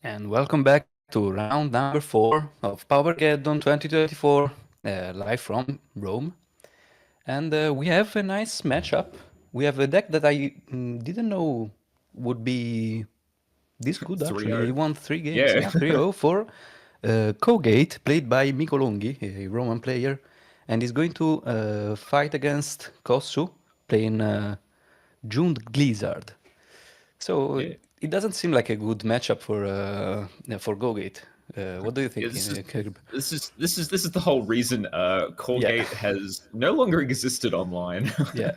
And welcome back to round number 4 of Paupergeddon 2024, live from Rome. And we have a nice matchup. We have a deck that I didn't know would be this good, actually. He 3-0. won 3 games, Yeah. yeah, 3-0 for Cawgate, played by Micolonghi, a Roman player. And he's going to fight against Cossu, playing June Gleezard. So Yeah. it doesn't seem like a good matchup for Gogate. What do you Yeah, think, Kirib? this is the whole reason Yeah, Cawgate has no longer existed online. yeah.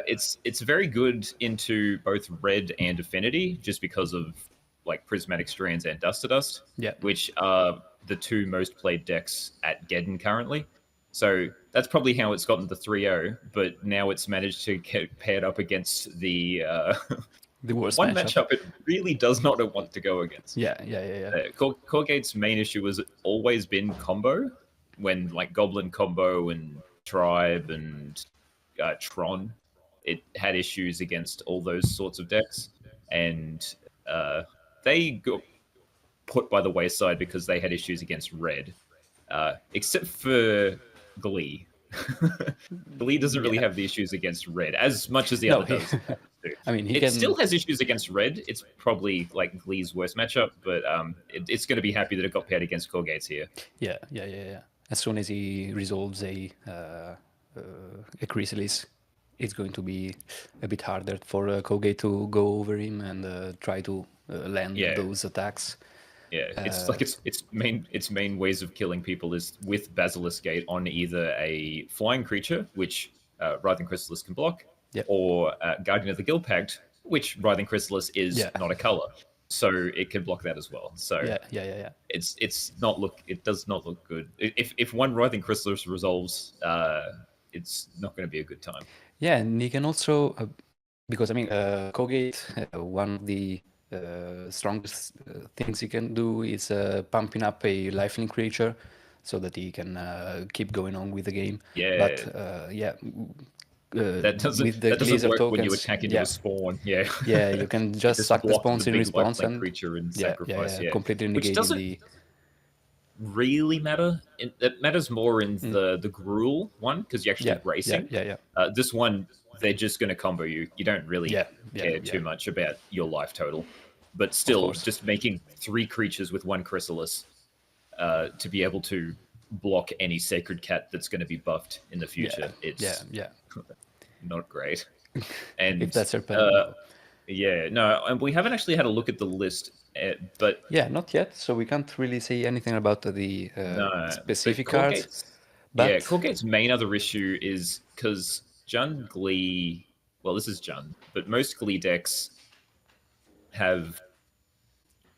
It's very good into both red and affinity, just because of like prismatic strands and dust to dust, Yeah, which are the two most played decks at Geddon currently. So that's probably how it's gotten the 3-0, but now it's managed to get paired up against the the worst one matchup. matchup it really does not want to go against. Yeah. Cawgate's main issue has always been combo, when like Goblin combo and Tribe and Tron, it had issues against all those sorts of decks, and they got put by the wayside because they had issues against Red, except for Glee. Glee doesn't really Yeah. have the issues against Red as much as the No, other he, does. I mean, he It can. still has issues against Red. It's probably like Glee's worst matchup, but it's going to be happy that it got paired against Cawgates here. Yeah. As soon as he resolves a Chrysalis, it's going to be a bit harder for Cogate to go over him and try to land Yeah, those attacks. yeah. It's like its main ways of killing people is with Basilisk Gate on either a flying creature, which Writhing Chrysalis can block, Yeah, or Guardian of the Guild Pact, which Writhing Chrysalis is yeah, not a color, so it can block that as well. So yeah. it does not look good. If one Writhing Chrysalis resolves, it's not going to be a good time. Yeah, and he can also, because I mean, Cogate, one of the strongest things he can do is pumping up a lifelink creature so that he can keep going on with the game. Yeah, But yeah, that doesn't with the that doesn't Gleezard work when you tokens, attack into a yeah, spawn. Yeah, yeah, you can it just just suck the blocked spawns the in big response lifelink and creature and yeah, sacrifice. Yeah, completely which negating doesn't the really matter. It matters more in mm, the Gruul one because you're actually racing. yeah. This one, they're just going to combo you. You don't really care Yeah. too much about your life total, but Of still, course. just making 3 creatures with 1 Chrysalis to be able to block any Sacred Cat that's going to be buffed in the future. It's Yeah. not great. If And that's your pen, no. yeah, no, and we haven't actually had a look at the list, but Yeah, not yet. So we can't really say anything about the no, but specific cards. But Cawgate's main other issue is because Jund Glee, well, this is Jund, but most Glee decks have,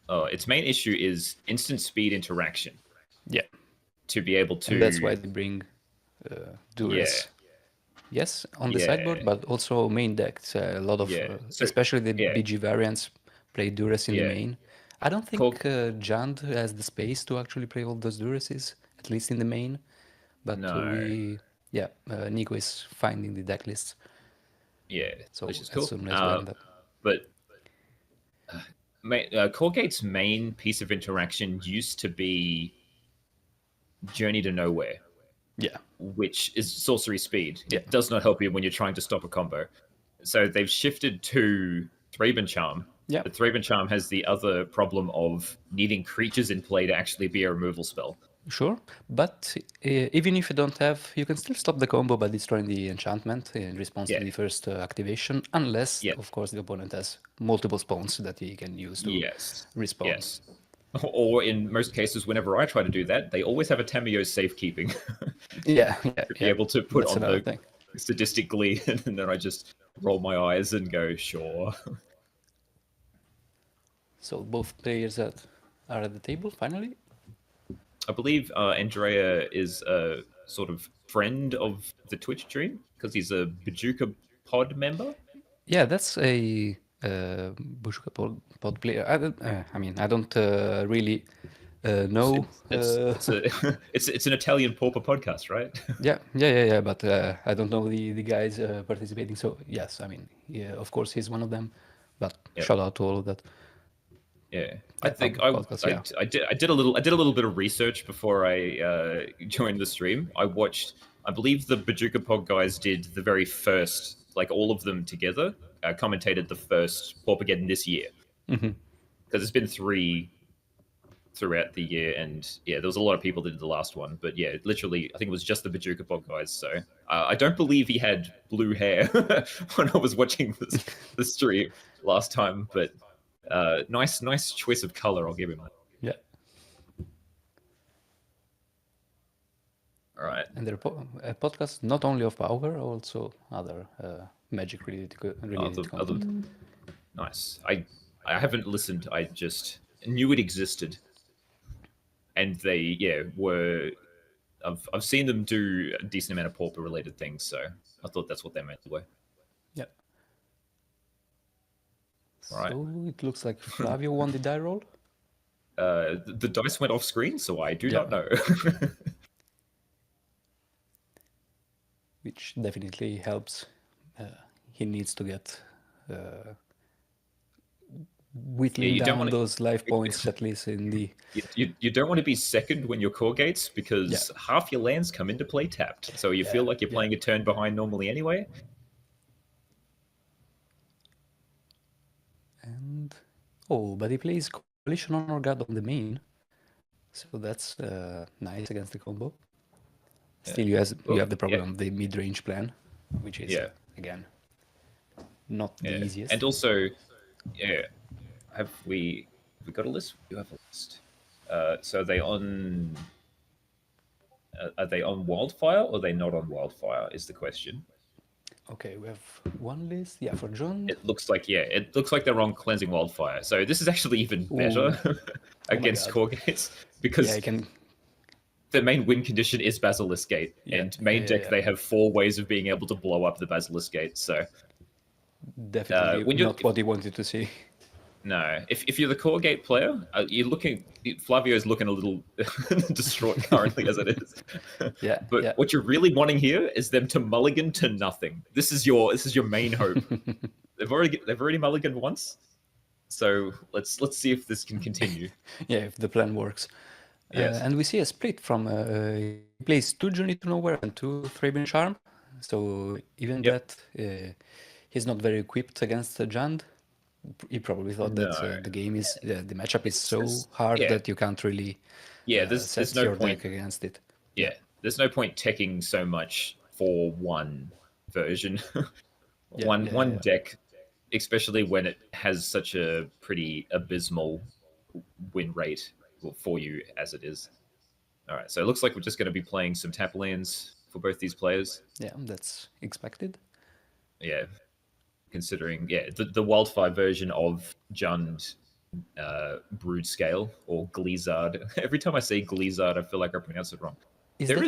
its main issue is instant speed interaction yeah, to be able and that's why to, they bring yeah, Duress. Yes, on the sideboard, yeah, but also main decks. A lot of, yeah. So, especially the yeah, BG variants, play Duress in the yeah. main. I don't Caw- think Jund has the space to actually play all those Duresses, at least in the main. But no, Nico is finding the deck lists. yeah, So which is as cool. soon as we end that, But Cawgate's main piece of interaction used to be Journey to Nowhere, yeah, which is sorcery speed. yeah, It does not help you when you're trying to stop a combo. So they've shifted to Thraben Charm. yeah. But Thraben Charm has the other problem of needing creatures in play to actually be a removal spell. Sure, but even if you don't have, you can still stop the combo by destroying the enchantment in response to Yeah. the first activation, unless, Yeah. of course, the opponent has multiple spawns that he can use to Yes. respawn. Yes. Or in most cases, whenever I try to do that, they always have a Tamiyo safekeeping to be able to put That's on another the thing. sadistic glee, and then I just roll my eyes and go, sure. So both players that are at the table finally. I believe Andrea is a sort of friend of the Twitch stream because he's a Bajuka pod member. Yeah, that's a Bushuka pod player. I mean, I don't really know. It's a it's an Italian pauper podcast, right? Yeah. But I don't know the guys participating. So yes, I mean, yeah, of course he's one of them. But Yep. shout out to all of that. Yeah, I Yeah, think podcast. Yeah. I did a little bit of research before I joined the stream. I watched, I believe the Bajuka Pod guys did the very first, like all of them together, commentated the first Paupergeddon this year, Mm-hmm. because it's been three throughout the year, and yeah, there was a lot of people that did the last one, but yeah, literally, I think it was just the Bajuka Pod guys. So I don't believe he had blue hair when I was watching the stream last time, but nice choice of color. I'll give him that. Yeah. All right. And they're a podcast not only of Power, also other Magic related content. Nice. I haven't listened. I just knew it existed, and they were. I've seen them do a decent amount of Pauper related things, so I thought that's what they meant were. Yeah. Right. So it looks like Flavio won the die roll. The dice went off screen, so I do not know. Which definitely helps. He needs to get whittling down those life points, at least in the... You don't want to be second when you're Cawgates, because half your lands come into play tapped. So you feel like you're playing a turn behind normally anyway. And... Oh, but he plays Coalition Honor God on the main. So that's nice against the combo. Still, you have the problem of the mid-range plan, which is, again, not the easiest. And also, have we got a list? We do have a list. So are they on Wildfire, or are they not on Wildfire, is the question. Okay, we have one list. Yeah, for John. It looks like they're on Cleansing Wildfire. So this is actually even better against Cawgates, because the main win condition is Basilisk Gate, and main deck they have 4 ways of being able to blow up the Basilisk Gate. So definitely not what he wanted to see. No, if you're the Cawgate player, Flavio's looking a little distraught currently as it is. But what you're really wanting here is them to mulligan to nothing. This is your main hope. They've already mulliganed once, so let's see if this can continue. If the plan works. And we see a split from he plays 2 Journey to Nowhere and 2 Thraben Charm. So even that he's not very equipped against Jund. He probably thought that the game is the matchup is so hard that you can't really there's no point deck against it. There's no point teching so much for one version, one deck, especially when it has such a pretty abysmal win rate for you as it is. All right, so it looks like we're just going to be playing some tap lands for both these players. Yeah, that's expected. Yeah, considering the Wildfire version of Jund Brood Scale, or Gleezard. Every time I say Gleezard, I feel like I pronounce it wrong. There's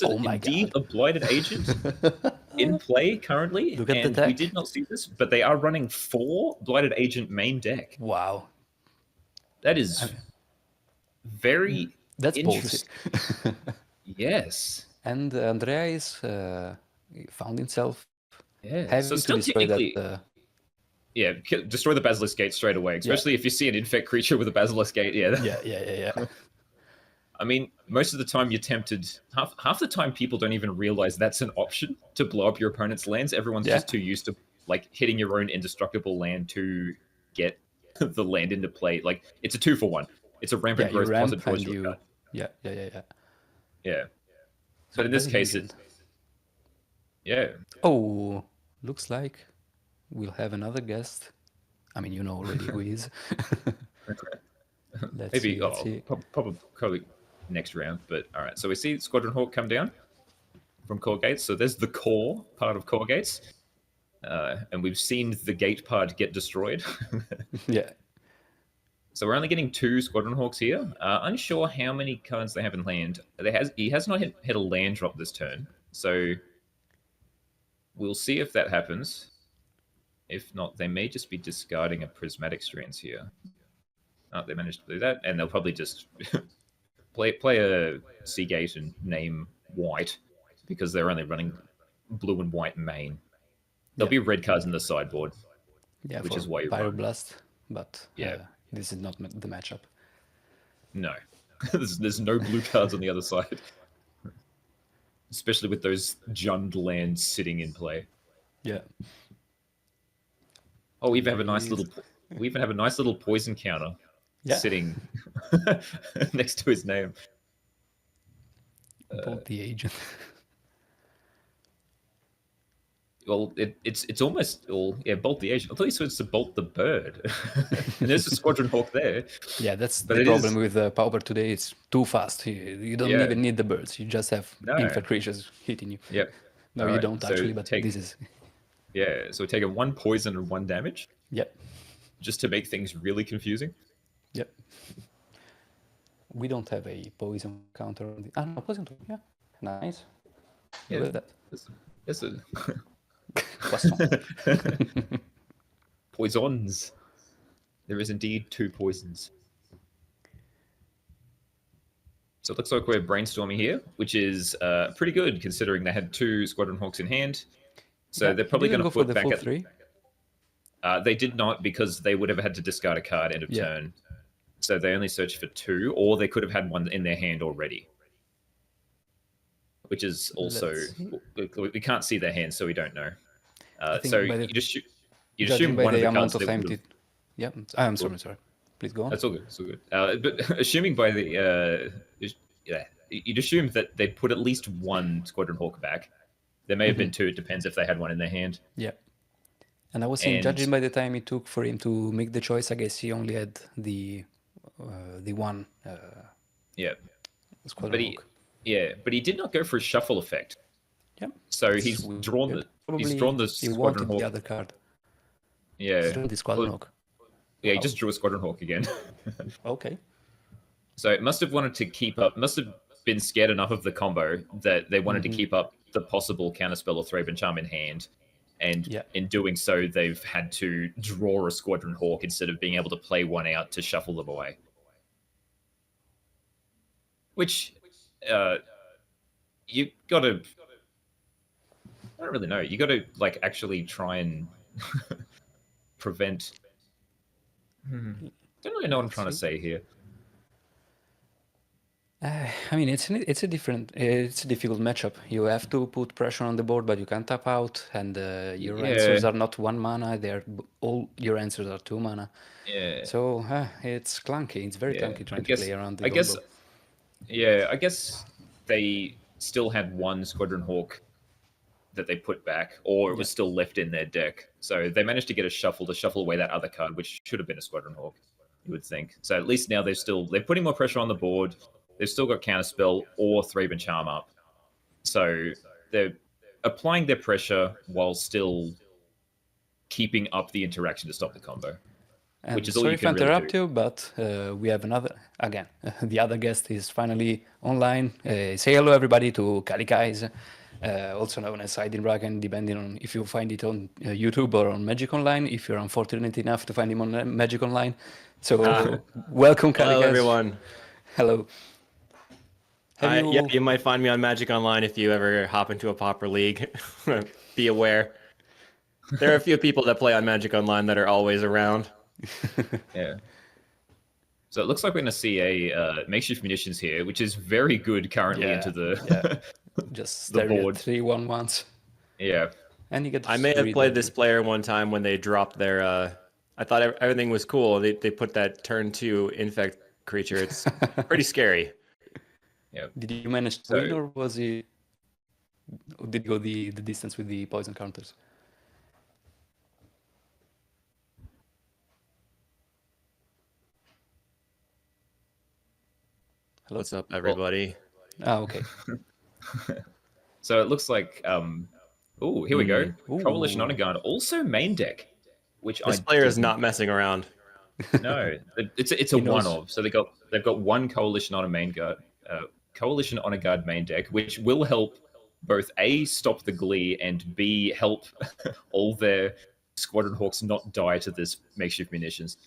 indeed a blighted agent in play currently. Look at and the deck. We did not see this, but they are running 4 blighted agent main deck. Wow. That is very interesting. Ballsy. Yes. And Andrea is found himself having so to destroy that. Destroy the Basilisk Gate straight away, especially if you see an infect creature with a Basilisk Gate. Yeah. I mean, most of the time you're tempted. Half the time people don't even realize that's an option to blow up your opponent's lands. Everyone's just too used to like hitting your own indestructible land to get the land into play. Like, it's a 2-for-1. It's a rampant growth plus it draws your card. Yeah. But in this case, Oh, looks like we'll have another guest. I mean, you know already who he is. Let's see. Probably next round. But all right, so we see Squadron Hawk come down from Cawgates. So there's the core part of Cawgates. And we've seen the gate part get destroyed. So we're only getting 2 Squadron Hawks here. Unsure how many cards they have in hand. He has not hit a land drop this turn. So we'll see if that happens. If not, they may just be discarding a Prismatic Strands here. Oh, they managed to do that. And they'll probably just play a Seagate and name white, because they're only running blue and white main. There'll be red cards in the sideboard, which is why you Pyroblast. but Yeah. this is not the matchup. No. There's no blue cards on the other side, especially with those Jund lands sitting in play. Yeah. Oh, There he is. we even have a nice little poison counter Yeah. sitting next to his name. Bolt the agent. Well, it's almost all Bolt the Agent. I thought you said to Bolt the Bird, and there's a Squadron Hawk there. Yeah, that's But the it problem is with Pauper today. It's too fast. You don't yeah even need the birds. You just have no infect creatures hitting you. yep. No, All you right, don't so actually, but take this is. so we take a 1 poison and 1 damage Yep. just to make things really confusing. Yep. We don't have a poison counter on the. Ah, no, poison 2. Yeah. Nice. Yeah, Look at that. it's a Poisson. poisons. There is indeed 2 poisons. So it looks like we're brainstorming here, which is pretty good considering they had 2 Squadron Hawks in hand. So Yeah, they're he probably didn't going to go for put the back full at. 3. They did not because they would have had to discard a card end of Yeah. turn. So they only searched for 2, or they could have had one in their hand already. Which is also Let's see. we can't see their hand, so we don't know. think So by the- you just you'd Judging assume by one of the the amount cards of they time would it. have. Yeah, I'm sorry. Please go on. That's all good. It's all good. But assuming by the yeah, you'd assume that they'd put at least 1 Squadron Hawk back. There may have been 2. It depends if they had one in their hand. Yeah. And I was saying, And judging by the time it took for him to make the choice, I guess he only had the one yeah, Squadron but he Hawk. but he did not go for a shuffle effect. Yeah. So That's he's weird. drawn the Probably he's drawn the he Squadron wanted Hawk. the other card. Yeah, He's drawn the Squadron Well, Hawk. yeah, he just drew a Squadron Hawk again. Okay. So it must have wanted to keep up. Must have been scared enough of the combo that they wanted to keep up the possible counterspell or Thraben Charm in hand. And Yeah. in doing so, they've had to draw a Squadron Hawk instead of being able to play one out to shuffle them away. Which you got to. I don't really know. You got to like actually try and prevent. Don't really know what I'm trying to say here. I mean, it's a difficult matchup. You have to put pressure on the board, but you can't tap out, and your Yeah. answers are not 1 mana. All your answers are 2 mana. Yeah. So it's clunky. It's very clunky trying to play around the I guess, combo. yeah, I guess they still had 1 Squadron Hawk that they put back, or it was still left in their deck. So they managed to get a shuffle to shuffle away that other card, which should have been a Squadron Hawk, you would think. So at least now they're putting more pressure on the board. They've still got Counterspell or Thraben Charm up. So they're applying their pressure while still keeping up the interaction to stop the combo. And Which is all sorry you if I can really interrupt do. you, but we have another again. The other guest is finally online. Say hello, everybody, to Kalikais, also known as Hiding Dragon, depending on if you find it on YouTube or on Magic Online. If you're unfortunate enough to find him on Magic Online, so welcome, Kalikais. Hello, everyone. Hello. Yeah, you might find me on Magic Online if you ever hop into a Pauper League. Be aware. There are a few people that play on Magic Online that are always around. Yeah. So it looks like we're going to see a makeshift munitions here, which is very good currently into the just the staring board. at 3/1/1s. Yeah. And you get. I may have played this player one time when they dropped their. I thought everything was cool. They put that turn 2 infect creature. It's pretty scary. Yeah. Did you manage to win, or was he? Or did you go the distance with the poison counters? Hello? What's up, everybody? Okay. So it looks like oh, here we go. Coalition Ooh. Honor Guard, also main deck, which This player is not messing around. No, it's a knows. one of. So they've got 1 Coalition Honor main guard, Coalition Honor Guard main deck, which will help both A, stop the Glee, and B, help all their Squadron Hawks not die to this makeshift munitions.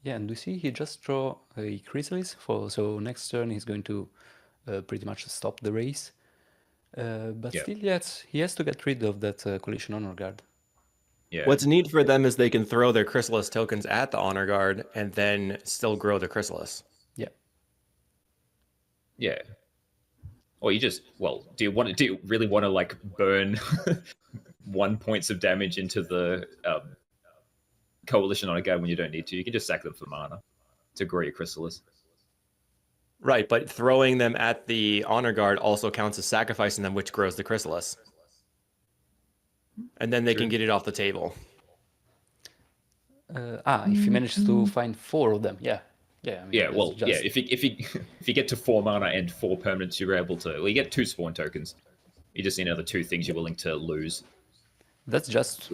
Yeah, and we see he just draw a Chrysalis so next turn he's going to pretty much stop the race. But still, he has to get rid of that Coalition Honor Guard. Yeah. What's neat for them is they can throw their Chrysalis tokens at the Honor Guard and then still grow the Chrysalis. Yeah. Yeah. Or you just do you really want to like burn 1 points of damage into the Coalition Honor Guard when you don't need to? You can just sack them for mana to grow your Chrysalis. Right, but throwing them at the Honor Guard also counts as sacrificing them, which grows the Chrysalis. And then they can get it off the table. If you manage to find 4 of them, yeah. Yeah, I mean, If you get to 4 mana and 4 permanents, you're able to. Well, you get 2 spawn tokens. You just need another 2 things you're willing to lose. That's just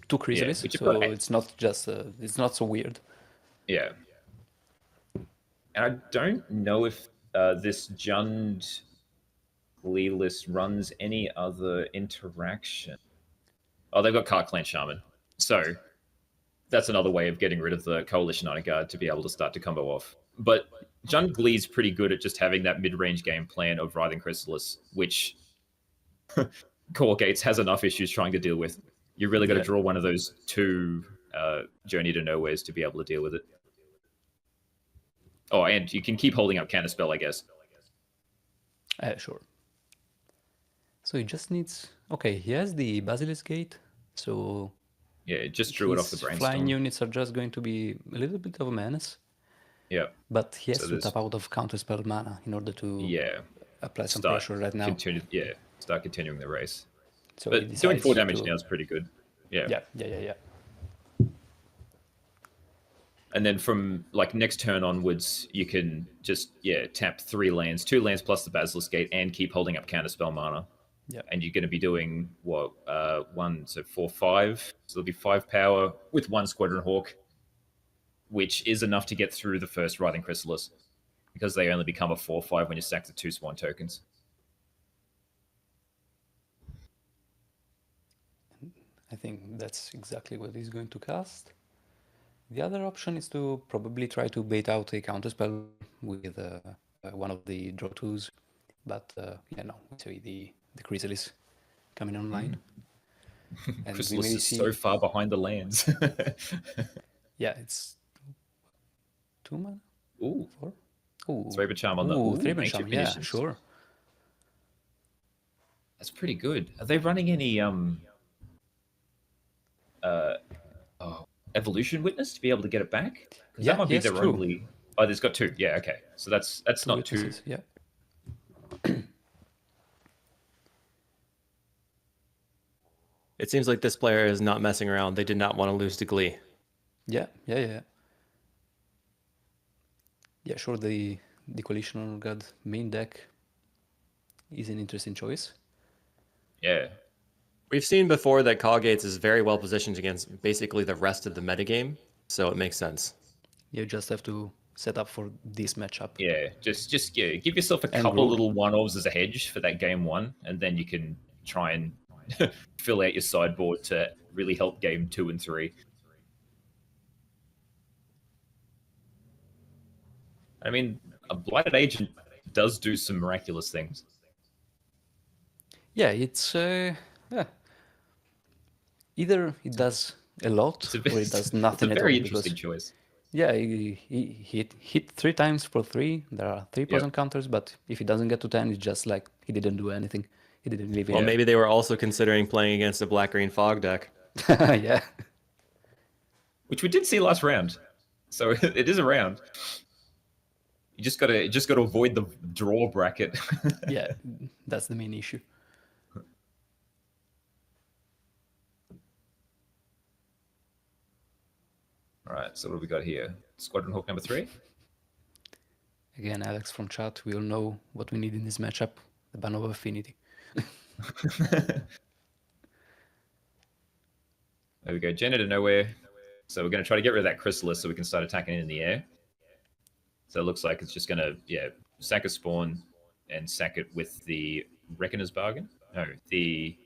2 Chrysalis, so it's not just it's not so weird. Yeah. And I don't know if this Jund Glee list runs any other interaction. Oh, they've got Cart Clan Shaman. So that's another way of getting rid of the Coalition Honor Guard to be able to start to combo off. But Jund Glee's pretty good at just having that mid-range game plan of Writhing Chrysalis, which Cawgates has enough issues trying to deal with. You really got to draw one of those 2 Journey to Nowheres to be able to deal with it. Oh, and you can keep holding up Counterspell, I guess. Sure. So he just needs... Okay, he has the Basilisk Gate, so... Yeah, it just drew it off the Brainstorm. Flying units are just going to be a little bit of a menace. Yeah. But he has to tap out of Counterspell mana in order to apply some pressure right now. Start continuing the race. So but doing 4 damage now is pretty good. Yeah. Yeah. And then from like next turn onwards, you can just tap 3 lands, 2 lands plus the Basilisk Gate, and keep holding up Counterspell mana. Yeah. And you're going to be doing 1, so 4, 5. So there'll be 5 power with 1 Squadron Hawk, which is enough to get through the first Writhing Chrysalis, because they only become a 4/5 when you stack the 2 spawn tokens. I think that's exactly what he's going to cast. The other option is to probably try to bait out a counterspell with one of the draw 2s, but so the Chrysalis coming online. And Chrysalis is so far behind the lands. Yeah, it's 2 mana. Ooh, 4. Ooh, Thraber Charm on the Thraber Charm. Yeah, sure. That's pretty good. Are they running any Evolution Witness to be able to get it back? Yeah, that might be their only. Oh, there's got 2. Yeah, okay. So that's not 2. Yeah. It seems like this player is not messing around. They did not want to lose to Glee. Yeah. Yeah, sure. The Coalition Honor Guard main deck is an interesting choice. Yeah. We've seen before that Cawgates is very well positioned against basically the rest of the metagame, so it makes sense. You just have to set up for this matchup. Yeah, just give yourself a couple little one-offs as a hedge for that game 1, and then you can try and fill out your sideboard to really help game 2 and 3. I mean, a Blighted Agent does do some miraculous things. Yeah, it's either it does a lot or it does nothing at all. It's a very interesting choice. Yeah, he hit 3 times for 3. There are 3 poison counters, but if he doesn't get to 10, it's just like he didn't do anything. He didn't leave it. Well, maybe they were also considering playing against a black-green fog deck. Yeah. Which we did see last round. So it is around. You just gotta avoid the draw bracket. Yeah, that's the main issue. All right, so what have we got here? Squadron Hawk number 3. Again, Alex from chat, we all know what we need in this matchup: the Ban of Affinity. There we go, Journey to Nowhere. So we're going to try to get rid of that Chrysalis so we can start attacking it in the air. So it looks like it's just going to, sack a spawn and sack it with the Reckoner's Bargain. No, I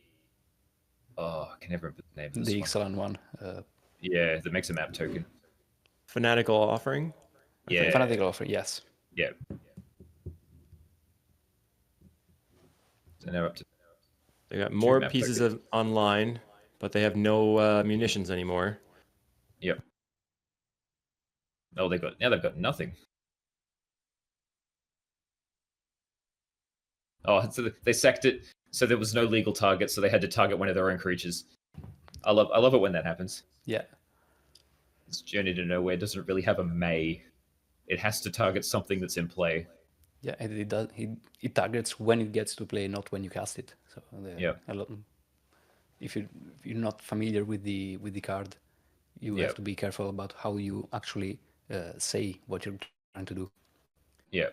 can never remember the name of this The one. excellent one. That makes a map token. Fanatical Offering? Yeah. Fanatical Offer, yes. Yeah. So now we're up to... They got more pieces of online but they have no munitions anymore. Yep. Oh, they've got nothing. Oh, so they sacked it. So there was no legal target, so they had to target one of their own creatures. I love it when that happens. Yeah. This Journey to Nowhere doesn't really have a May. It has to target something that's in play. Yeah, it does. It targets when it gets to play, not when you cast it. So Yeah. If you're not familiar with the card, you Yeah. have to be careful about how you actually say what you're trying to do. Yeah.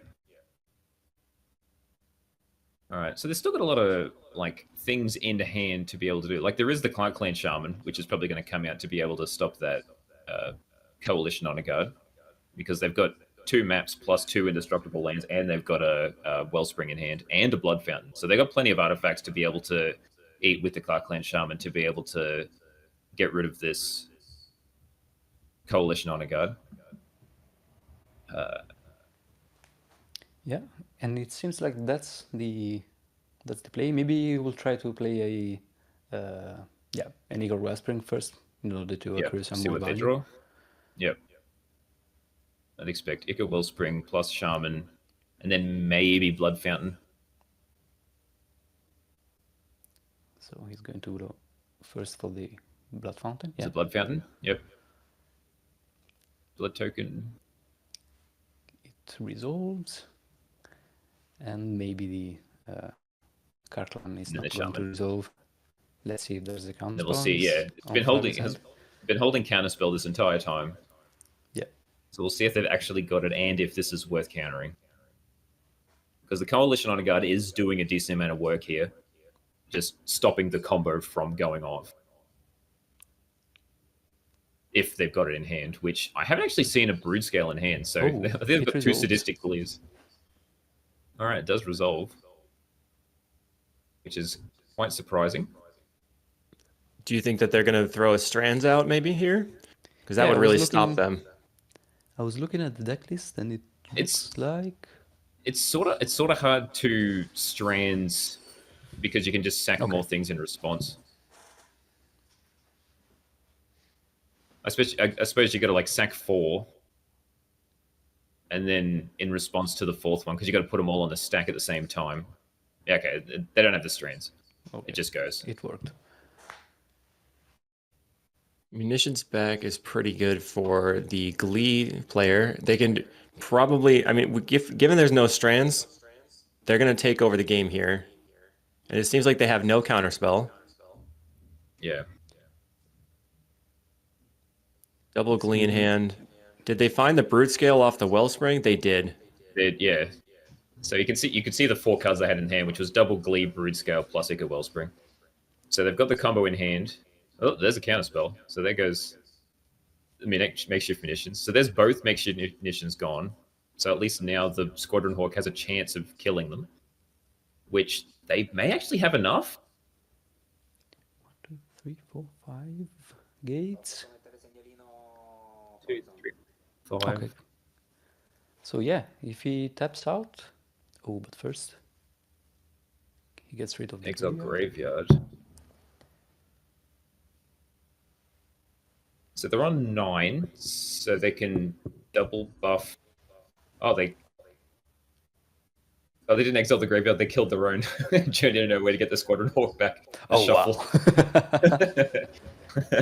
All right. So they've still got a lot of like things in hand to be able to do. Like there is the Clan Shaman, which is probably going to come out to be able to stop that Coalition Honor Guard, because they've got 2 maps plus 2 indestructible lands, and they've got a Wellspring in hand and a Blood Fountain. So they've got plenty of artifacts to be able to eat with the Clan Shaman to be able to get rid of this Coalition Honor Guard. Yeah, and it seems like that's the play. Maybe we'll try to play an Igor Wellspring first in order to accrue some See more what they value. draw. Yep. I'd expect Ica Wellspring plus Shaman, and then maybe Blood Fountain. So he's going to go first for the Blood Fountain. It's a Blood Fountain. Yep. Blood token. It resolves, and maybe the Carclan is And then not the going to Shaman. resolve. Let's see if there's a counter. Then we'll see. Yeah, it's been holding Counterspell this entire time. Yeah. So we'll see if they've actually got it and if this is worth countering. Because the Coalition Honor Guard is doing a decent amount of work here, just stopping the combo from going off. If they've got it in hand, which I haven't actually seen a Brood Scale in hand, so I think they've got 2 sadistic clears. All right, it does resolve, which is quite surprising. Do you think that they're going to throw a Strands out maybe here? Because that would really stop them. I was looking at the deck list, and it's like it's sort of hard to Strands because you can just sack more things in response. I suppose you got to like sack 4, and then in response to the 4th one, because you got to put them all on the stack at the same time. Yeah, okay, they don't have the Strands. Okay. It just goes. It worked. Munitions back is pretty good for the Glee player. They can probably, I mean, given there's no Strands, they're going to take over the game here. And it seems like they have no counterspell. Yeah. Double Glee in hand. Did they find the Brood Scale off the Wellspring? They did. Yeah. So you can see the 4 cards they had in hand, which was Double Glee, Brood Scale, plus Ica Wellspring. So they've got the combo in hand. Oh, there's a counterspell. So there goes makeshift munitions. So there's both makeshift munitions gone. So at least now the Squadron Hawk has a chance of killing them, which they may actually have enough. 1, 2, 3, 4, 5 gates. 2, 3, 5. Okay. So yeah, if he taps out, but first he gets rid of the Exile Graveyard. So they're on 9, so they can double buff. Oh, they didn't exile the graveyard. They killed their own. Journey to Nowhere to get the Squadron Hawk back. Shuffle. Wow.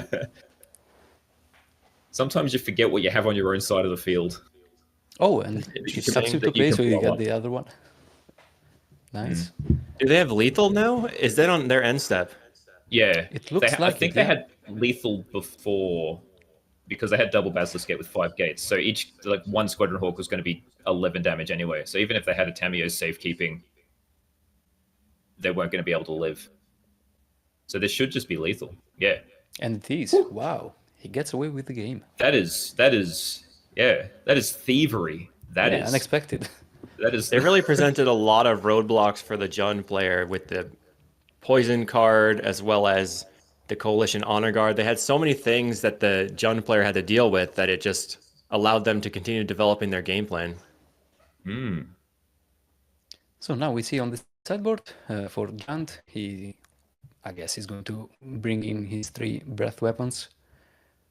Sometimes you forget what you have on your own side of the field. Oh, and she sucks it to play, so you get the other one. Nice. Do they have lethal now? Is that on their end step? Yeah. It looks like I think they had lethal before because they had double Basilisk Gate with 5 gates. So each, like, one Squadron Hawk was going to be 11 damage anyway. So even if they had a Tamiyo's safekeeping, they weren't going to be able to live. So this should just be lethal. Yeah. And it is. Wow. He gets away with the game. That is thievery. That is unexpected. They really presented a lot of roadblocks for the Jund player with the poison card as well as the Coalition Honor Guard. They had so many things that the Jund player had to deal with that it just allowed them to continue developing their game plan. So now we see on the sideboard for Jund, he I guess he's going to bring in his 3 breath weapons.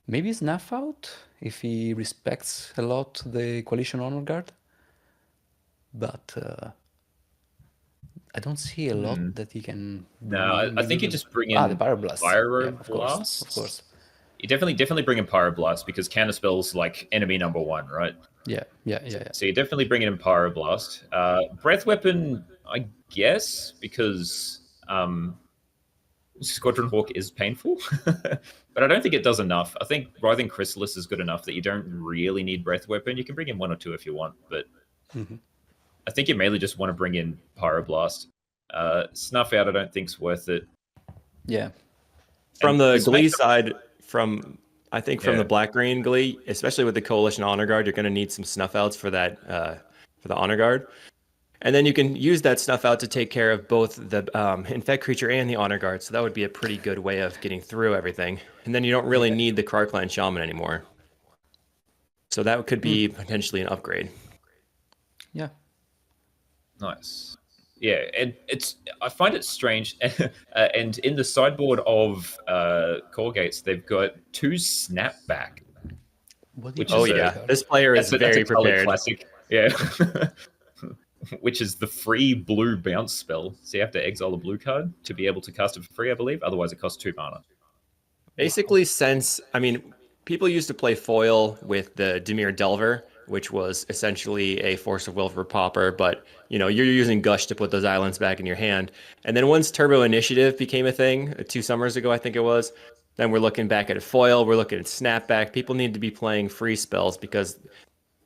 Maybe Snuff Out if he respects a lot the Coalition Honor Guard. But I don't see a lot that he can bring No, in. I think you just bring the in Pyroblast. Yeah, of Pyroblast. course. You definitely bring in Pyroblast because counter spells like enemy number 1, right? Yeah. So you're definitely bringing in Pyroblast. Breath Weapon, I guess, because Squadron Hawk is painful, but I don't think it does enough. I think Writhing Chrysalis is good enough that you don't really need Breath Weapon. You can bring in 1 or 2 if you want, but I think you mainly just want to bring in Pyroblast. Snuff Out, I don't think's worth it. Yeah. From the Glee side, from the Black-Green Glee, especially with the Coalition Honor Guard, you're going to need some Snuff Outs for that, for the Honor Guard. And then you can use that Snuff Out to take care of both the Infect Creature and the Honor Guard. So that would be a pretty good way of getting through everything. And then you don't really need the Krarklan Shaman anymore. So that could be potentially an upgrade. Yeah. Nice. Yeah, and I find it strange. And in the sideboard of Cawgates, they've got 2 Snapback. This player is very prepared. Classic. Yeah. Which is the free blue bounce spell. So you have to exile a blue card to be able to cast it for free, I believe. Otherwise, it costs 2 mana. Basically, people used to play foil with the Dimir Delver, which was essentially a Force of Will for Pauper, but you're using Gush to put those islands back in your hand. And then once Turbo Initiative became a thing, 2 summers ago, I think it was, then we're looking back at foil, we're looking at Snapback. People need to be playing free spells because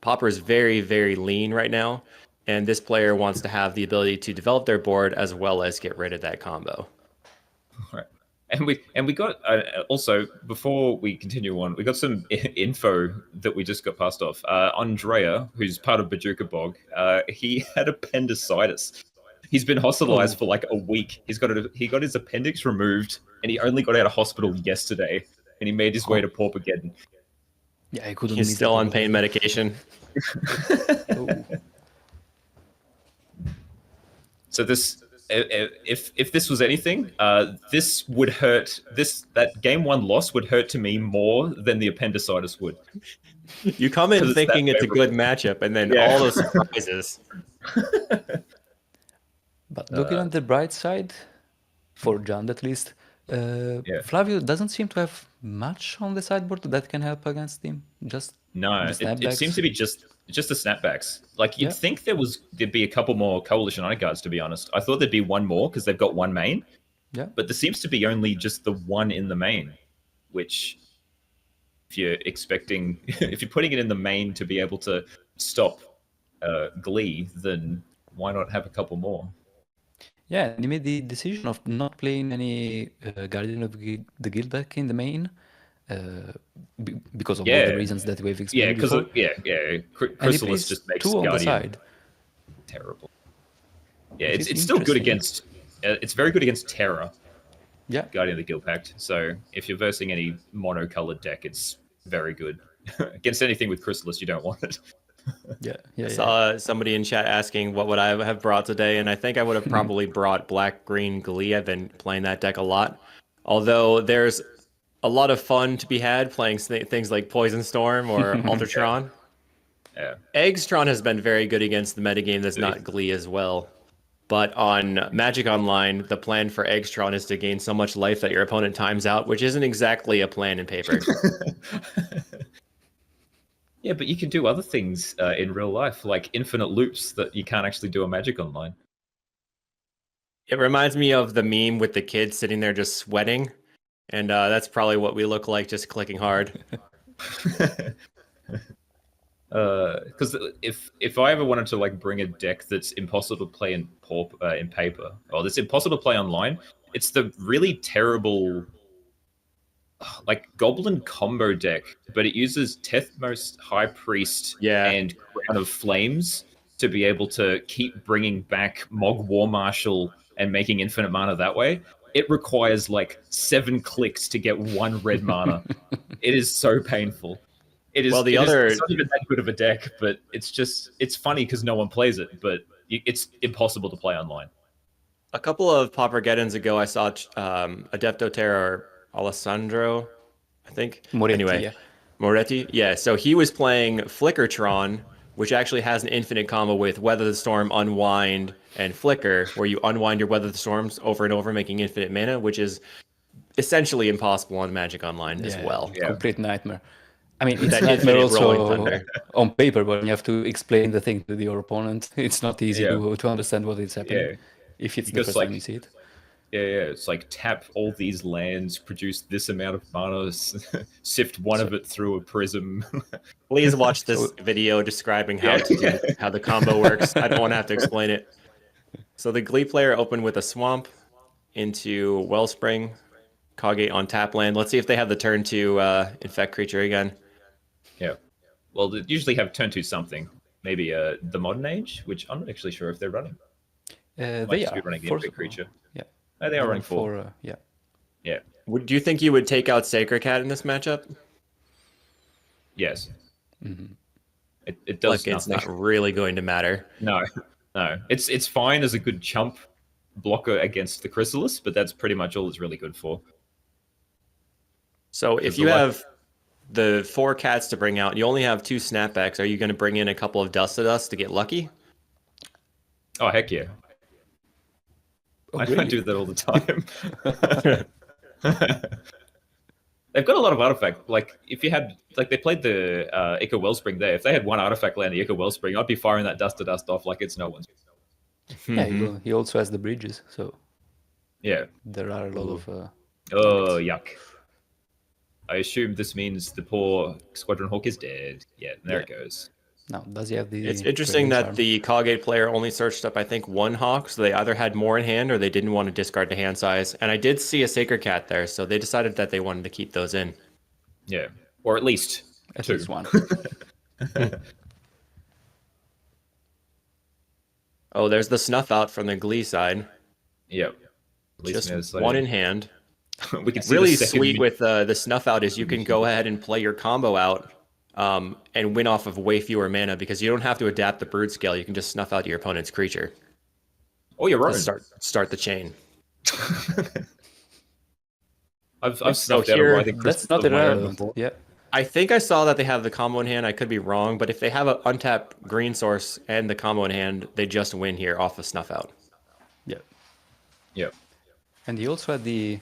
Pauper is very, very lean right now. And this player wants to have the ability to develop their board as well as get rid of that combo. Right. And we got also, before we continue on, we got some info that we just got passed off. Andrea, who's part of Bajuka Bog, he had appendicitis. He's been hospitalized for like a week. He got his appendix removed, and he only got out of hospital yesterday. And he made his way to Paupergeddon. Yeah, I couldn't. He's still on pain medication. So this, if this was anything, this would hurt. That game 1 loss would hurt to me more than the appendicitis would. You come in thinking it's a good matchup, and then all those surprises. But looking on the bright side, for John at least, Flavio doesn't seem to have much on the sideboard that can help against him. Just it seems to be just the snapbacks. Like you'd think there'd be a couple more Coalition Honor Guards, to be honest. I thought there'd be 1 more because they've got 1 main. Yeah. But there seems to be only just the 1 in the main, which if you're putting it in the main to be able to stop Glee, then why not have a couple more? Yeah, they made the decision of not playing any Guardian of the Guild back in the main. Because of all the reasons that we've explained before. Chrysalis just makes 2 on Guardian the side. Terrible. Yeah, it's still good against. It's very good against Terra. Yeah, Guardian of the Guild Pact. So if you're versing any monocolored deck, it's very good. Against anything with Chrysalis, you don't want it. I saw somebody in chat asking what would I have brought today, and I think I would have probably brought Black-Green Glee. I've been playing that deck a lot. Although there's a lot of fun to be had playing things like Poison Storm or Altertron. Yeah. Eggstron has been very good against the metagame that's not Glee as well. But on Magic Online, the plan for Eggstron is to gain so much life that your opponent times out, which isn't exactly a plan in paper. Yeah, but you can do other things in real life, like infinite loops that you can't actually do on Magic Online. It reminds me of the meme with the kid sitting there just sweating. And that's probably what we look like, just clicking hard. Because if I ever wanted to like bring a deck that's impossible to play in paper, or that's impossible to play online, it's the really terrible like Goblin combo deck, but it uses Tethmost High Priest and Crown of Flames to be able to keep bringing back Mog War Marshal and making infinite mana that way. It requires like 7 clicks to get 1 red mana. It is so painful. It's not even that good of a deck, but it's funny because no one plays it, but it's impossible to play online. A couple of Paupergeddons ago, I saw Adepto Terra Alessandro, I think. Moretti, Anyway, yeah. Moretti. Yeah, so he was playing Flickertron, which actually has an infinite combo with Weather the Storm, Unwind, and Flicker, where you unwind your Weather the Storms over and over, making infinite mana, which is essentially impossible on Magic Online as well. Yeah. Complete nightmare. I mean, it's That nightmare infinite rolling also thunder. on paper, but you have to explain the thing to your opponent. It's not easy Yeah. to understand what is happening Yeah. if it's Because, the first time you see it. Yeah, it's like tap all these lands, produce this amount of mana, sift one of it through a prism. Please watch this video describing how the combo works. I don't want to have to explain it. So the Glee player opened with a swamp into Wellspring, Cawgate on tap land. Let's see if they have the turn to infect creature again. Yeah. Well, they usually have turn 2 something. Maybe the Modern Age, which I'm not actually sure if they're running. They just be are. running the infect creature. Yeah. Oh, they are running 4. Yeah. Yeah. Do you think you would take out Sacred Cat in this matchup? Yes. Mm-hmm. It does Like, it's nothing. not really going to matter. No. It's fine as a good chump blocker against the Chrysalis, but that's pretty much all it's really good for. So if you have the 4 cats to bring out, you only have 2 snapbacks. Are you going to bring in a couple of Dust to Dust to get lucky? Oh, heck yeah. I do that all the time. They've got a lot of artifact. Like, if you had, like, they played the Ica Wellspring there. If they had one artifact land, the Ica Wellspring, I'd be firing that Dust to Dust off like it's no one's. Yeah, he also has the bridges, so Yeah. there are a lot of. Oh, yuck. I assume this means the poor Squadron Hawk is dead. Yeah, there it goes. Now, does he have the? It's interesting that the Cawgate player only searched up, I think, 1 Hawk, so they either had more in hand or they didn't want to discard the hand size. And I did see a Sacred Cat there, so they decided that they wanted to keep those in. Yeah, or at least 2. least one. Oh, there's the Snuff Out from the Glee side. Yep. Just 1 in hand. We can see really the second sweet with the Snuff Out is you can go ahead and play your combo out and win off of way fewer mana because you don't have to adapt the Brood Scale. You can just snuff out your opponent's creature. Oh, you're right. Start the chain. I've So snuffed out here- I think That's not irrelevant. Yeah. I think I saw that they have the combo in hand. I could be wrong, but if they have an untapped green source and the combo in hand, they just win here off of Snuff Out. Yeah. Yep. And he also had the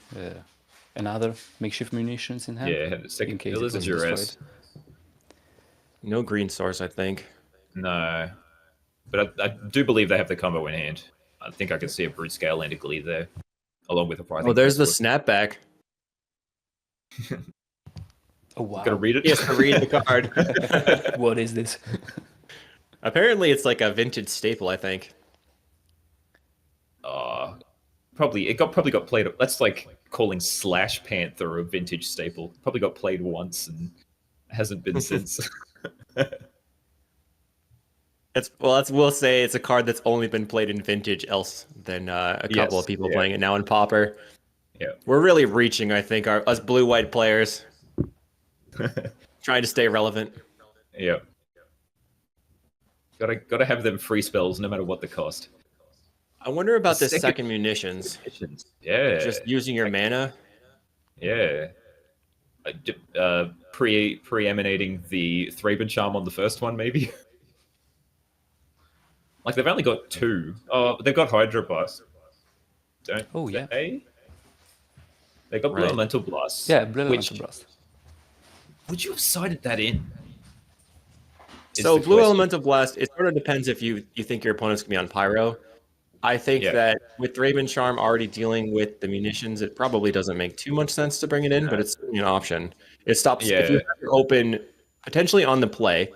another makeshift munitions in hand. Yeah, had the second in case kill it as a was duress. destroyed. No green source, I think. No. But I do believe they have the combo in hand. I think I could see a Brute Scale and a Glee there, along with a Pricing. Oh, there's the snapback. Oh wow! Gotta read it. He has to read the card. What is this? Apparently, it's like a vintage staple, I think. Probably got played. That's like calling Slash Panther a vintage staple. Probably got played once and hasn't been since. We'll say it's a card that's only been played in vintage, else than a couple of people playing it now in Pauper. Yeah, we're really reaching, I think, us blue-white players, trying to stay relevant. Yeah, gotta have them free spells no matter what the cost. I wonder about the second munitions. Yeah, Just using your mana. Yeah, pre-emanating the Thraben Charm on the first one, maybe. Like, they've only got 2. Oh, they've got Hydro Blast. Oh, yeah. They got Blue Elemental Blast. Yeah, Blue Elemental Blast. Would you have sided that in? So Blue Elemental Blast, it sort of depends if you think your opponent's going to be on Pyro. I think that with Thraben Charm already dealing with the munitions, it probably doesn't make too much sense to bring it in, but it's an option. It stops if you have your open potentially on the play.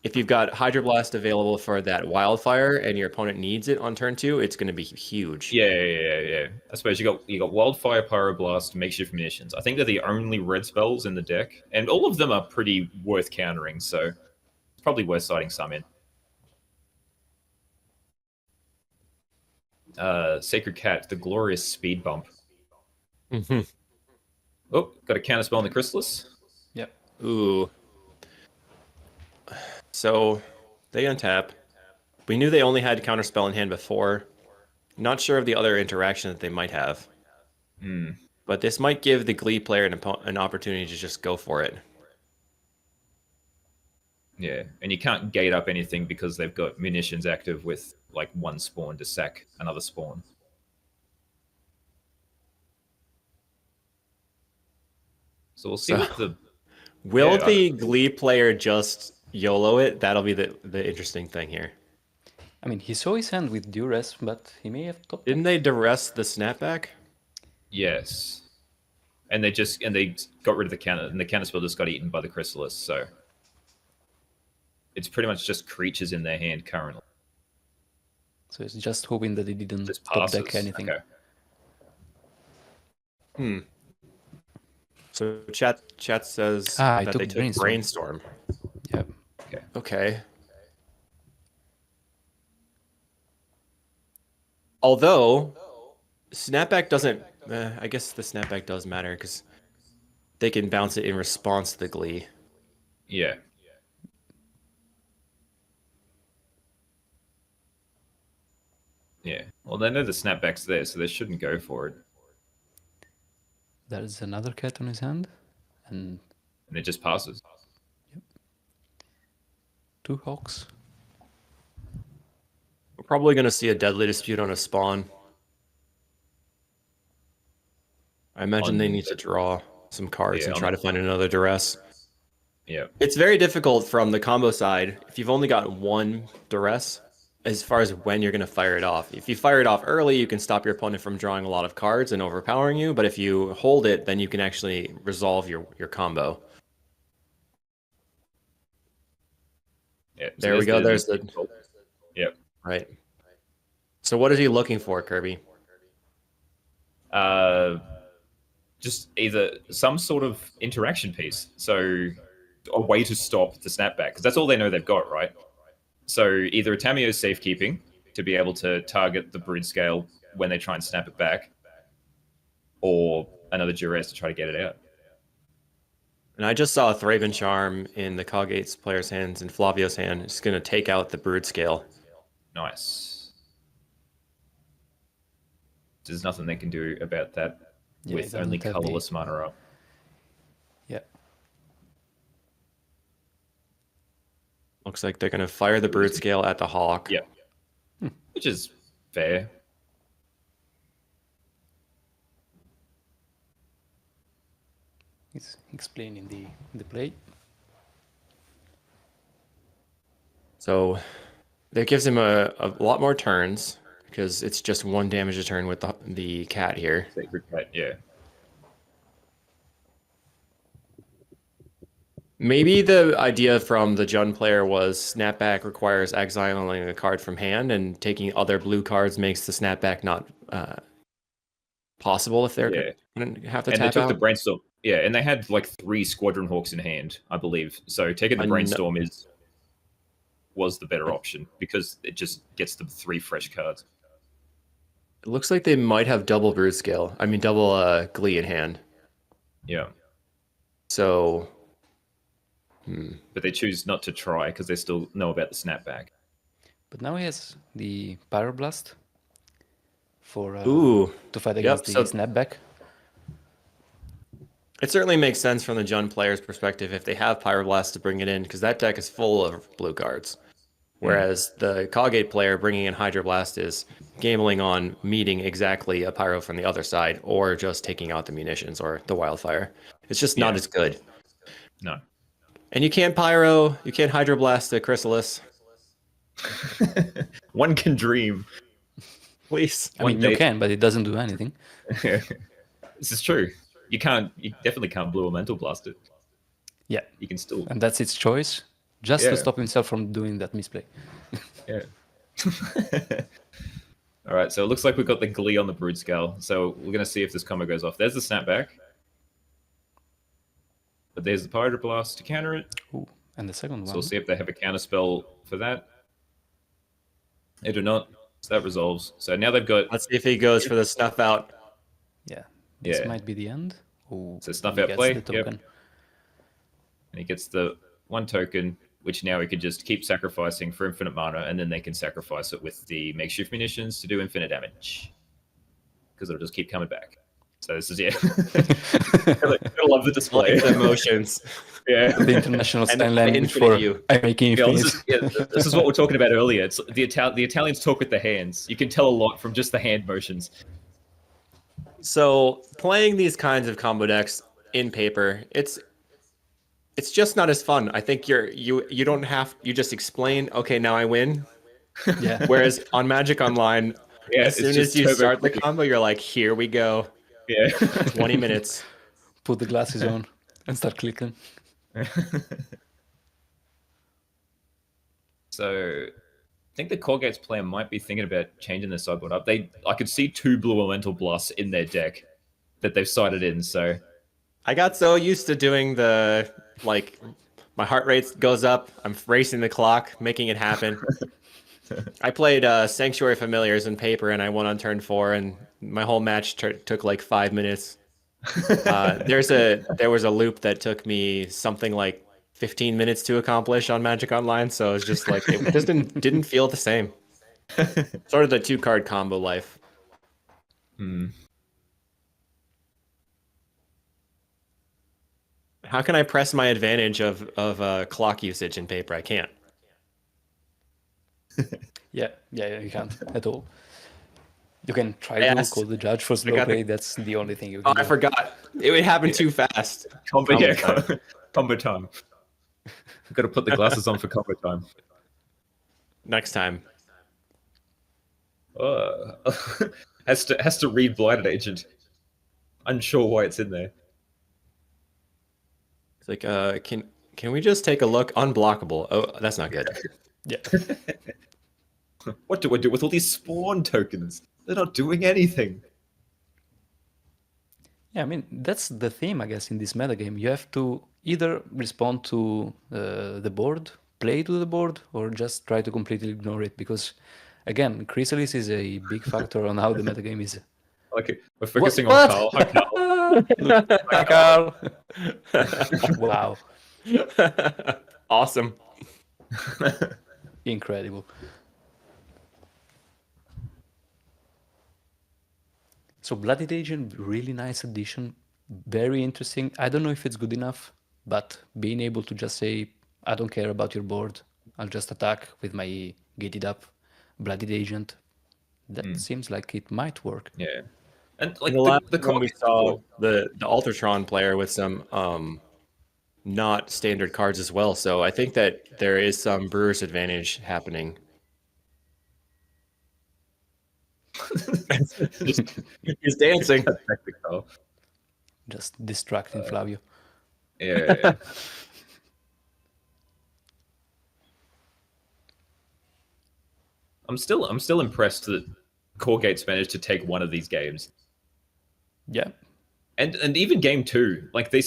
If you've got Hydroblast available for that Wildfire and your opponent needs it on turn 2, it's going to be huge. Yeah. I suppose you got Wildfire, Pyroblast, Makeshift Munitions. I think they're the only red spells in the deck, and all of them are pretty worth countering, so it's probably worth siding some in. Sacred Cat, the glorious speed bump. Mm-hmm. Oh, got a counterspell on the Chrysalis. Yep. Ooh. So they untap. We knew they only had counterspell in hand before. Not sure of the other interaction that they might have. Hmm. But this might give the Glee player an opportunity to just go for it. Yeah, and you can't gate up anything because they've got munitions active with like one spawn to sack another spawn. So we'll see what the... Will Yeah, the Glee player just YOLO it? That'll be the interesting thing here. I mean, he saw his hand with duress, but he may have top Didn't they duress the snapback? Yes. And they got rid of the counter, and the counter spell just got eaten by the Chrysalis, so it's pretty much just creatures in their hand currently. So it's just hoping that he didn't Just top passes. deck anything. Okay. So chat says I that took they took brainstorm. Yeah. Okay. Although snapback doesn't, I guess the snapback does matter because they can bounce it in response to the Glee. Yeah. Yeah. Well, they know the snapback's there, so they shouldn't go for it. There's another cat on his hand, and it just passes. Yep. 2 hawks. We're probably going to see a deadly dispute on a spawn. I imagine they need to draw some cards and try to find another duress. Yeah. It's very difficult from the combo side if you've only got one duress as far as when you're going to fire it off. If you fire it off early, you can stop your opponent from drawing a lot of cards and overpowering you, but if you hold it, then you can actually resolve your combo. Yeah, so there we go. There's the... Yep. Right. So what is he looking for, Kirby? Just either some sort of interaction piece. So a way to stop the snapback, because that's all they know they've got, right? So either a Tamiyo's safekeeping to be able to target the brood scale when they try and snap it back, or another duress to try to get it out. And I just saw a Thraben Charm in the Cawgate's player's hands and Flavio's hand. It's going to take out the brood scale. Nice. There's nothing they can do about that with only colorless mana up. Yeah. Looks like they're going to fire the brood scale at the hawk. Yeah. Which is fair. He's explaining the play. So that gives him a lot more turns because it's just 1 damage a turn with the cat here. Sacred cat, yeah. Maybe the idea from the Jund player was snapback requires exiling a card from hand, and taking other blue cards makes the snapback not possible if they're going to have to tap out. And they took the brainstorm. Yeah, and they had like 3 Squadron Hawks in hand, I believe. So taking the brainstorm was the better option because it just gets them 3 fresh cards. It looks like they might have double brood scale. I mean, double Glee in hand. Yeah. So... But they choose not to try because they still know about the snapback. But now he has the Pyroblast for to fight against the snapback. It certainly makes sense from the Jund player's perspective if they have Pyroblast to bring it in, because that deck is full of blue cards. Whereas the Cawgate player bringing in Hydroblast is gambling on meeting exactly a Pyro from the other side, or just taking out the munitions or the Wildfire. It's just not as good. No. And you can't Pyro, you can't Hydroblast the Chrysalis. One can dream. Please. I mean, you can, but it doesn't do anything. This is true. You definitely can't Blue Elemental Blast it. Yeah. You can still. And that's its choice, just to stop himself from doing that misplay. Yeah. All right, so it looks like we've got the Glee on the Brood Scale. So we're going to see if this combo goes off. There's the snapback. But there's the Pyroblast to counter it. Ooh, and the second one. So we'll see if they have a counter spell for that. They do not. So that resolves. So now they've got... Let's see if he goes for the snuff out. Yeah. This might be the end. Ooh, so snuff out play. The token. And he gets the 1 token. which now we could just keep sacrificing for infinite mana, and then they can sacrifice it with the makeshift munitions to do infinite damage. Because it'll just keep coming back. So this is, yeah. I love the display. Like the emotions. Yeah. The international And sign the language infinite for you. I'm making Yeah, infinite. this is what we're talking about earlier. It's the Italians talk with the hands. You can tell a lot from just the hand motions. So playing these kinds of combo decks in paper, it's just not as fun. I think you don't have, you just explain, okay, now I win. Yeah. Whereas on Magic Online, Yeah, as soon as you turbo start the quick. combo, you're like, here we go. Yeah. 20 minutes. Put the glasses on and start clicking. So I think the Cawgate's player might be thinking about changing their sideboard up. I could see 2 blue elemental blasts in their deck that they've sided in, so I got so used to doing the, like, my heart rate goes up, I'm racing the clock, making it happen. I played Sanctuary Familiars in paper, and I won on turn 4, and my whole match took like 5 minutes. There was a loop that took me something like 15 minutes to accomplish on Magic Online, so it's just like it just didn't feel the same. Sort of the 2-card combo life. How can I press my advantage of clock usage in paper? I can't. Yeah, you can't at all. You can try Yes. to call the judge for slow got the- play. That's the only thing you Oh, can I do. forgot. It happened too fast. combo time. combo time. I've got to put the glasses on for combo time. Next time. Has to read Blighted Agent. Unsure why it's in there. It's like, can we just take a look? Unblockable. Oh, that's not good. Yeah. What do I do with all these spawn tokens? They're not doing anything. Yeah, I mean, that's the theme, I guess, in this metagame. You have to either respond to the board, play to the board, or just try to completely ignore it. Because, again, Chrysalis is a big factor on how the metagame is. Okay, we're focusing What? on Carl. Hi, Carl. Hi, Carl. Wow. Awesome. Incredible. So Blooded Agent, really nice addition. Very interesting. I don't know if it's good enough, but being able to just say, I don't care about your board. I'll just attack with my gated up Blooded Agent. That seems like it might work. Yeah. And like The last the one we Cawgate- saw the Ultratron player with some not standard cards as well. So I think that there is some Brewer's advantage happening. He's dancing. Tactical. Just distracting Flavio. Yeah. I'm still impressed that Cawgate's managed to take one of these games. Yeah. And even game 2, like they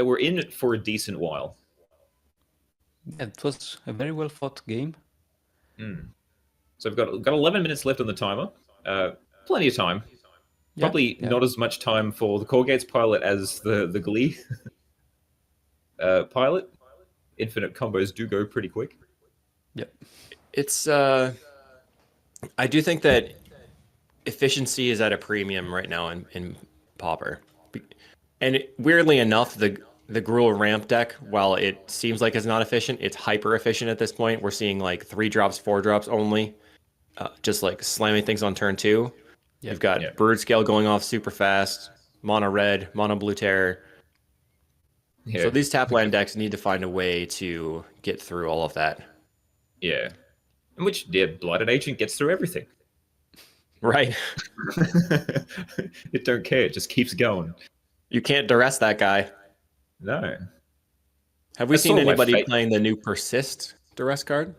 were in it for a decent while. Yeah, it was a very well fought game. So I've got 11 minutes left on the timer. Plenty of time. Yeah, Probably yeah. not as much time for the Cawgate's pilot as the Glee pilot. Infinite combos do go pretty quick. Yep. It's I do think that efficiency is at a premium right now in Pauper. And weirdly enough, the Gruul ramp deck, while it seems like it's not efficient, it's hyper efficient at this point. We're seeing like 3 drops, 4 drops only, just like slamming things on turn 2. You've got Bird Scale going off super fast, mono red, mono blue terror. Yeah. So these tap land decks need to find a way to get through all of that. Yeah. In which Blighted Agent gets through everything. Right. It don't care. It just keeps going. You can't duress that guy. No. Have we That's seen sort of my anybody fate. playing the new Persist duress card?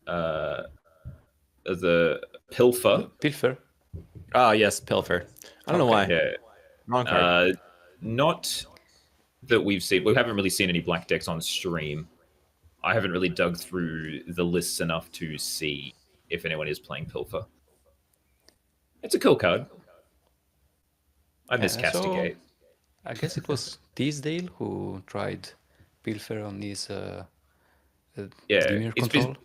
The Pilfer. Pilfer. Oh, yes, Pilfer. I don't know why. Yeah. Wrong card. Not that we've seen. We haven't really seen any black decks on stream. I haven't really dug through the lists enough to see if anyone is playing Pilfer. It's a cool card. I miss So, Castigate. I guess it was Teasdale who tried Pilfer on his Yeah, Dimir control.